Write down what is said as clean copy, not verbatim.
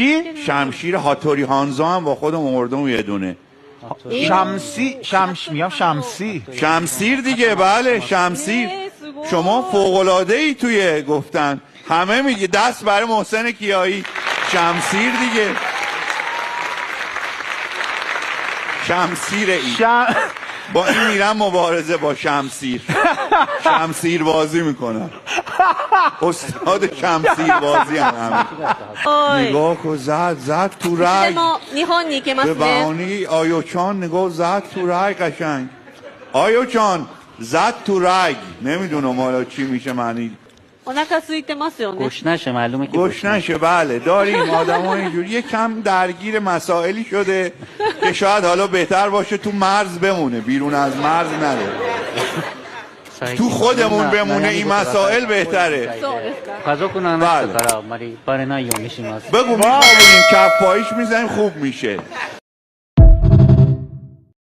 چی؟ شمشیر هاتوری هانزو هم با خودم آوردم یه دونه. میگم شمسی. شمسیر دیگه، بله شمسیر. شما فوق‌العاده ای توی گفتن، همه میگه دست برای محسن کیایی. شمسیر دیگه، شمسیر این. با این میرم مبارزه با شمسیر. شمسیر بازی میکنم، استاد شمسیر بازی هم. نگاه کن، زد تو رگ. 日本に行けます به ね。 بهانه آیوچان نگاه، زد تو رگ قشنگ. آیوچان زد تو رگ. نمیدونم حالا چی میشه معنی. お腹空いてますよね。 گوش نشه معلومه که گوش نشه. بله داریم آدم ها اینجوری یه کم درگیر مسائلی شده که شاید حالا بهتر باشه تو مرز بمونه، بیرون از مرز نره، تو خودمون بمونه. این مسائل بهتره. そうですか。 家族の話だからあんまりバレないようにします。 بگو میخوابونیم کف پایش میزنیم خوب میشه.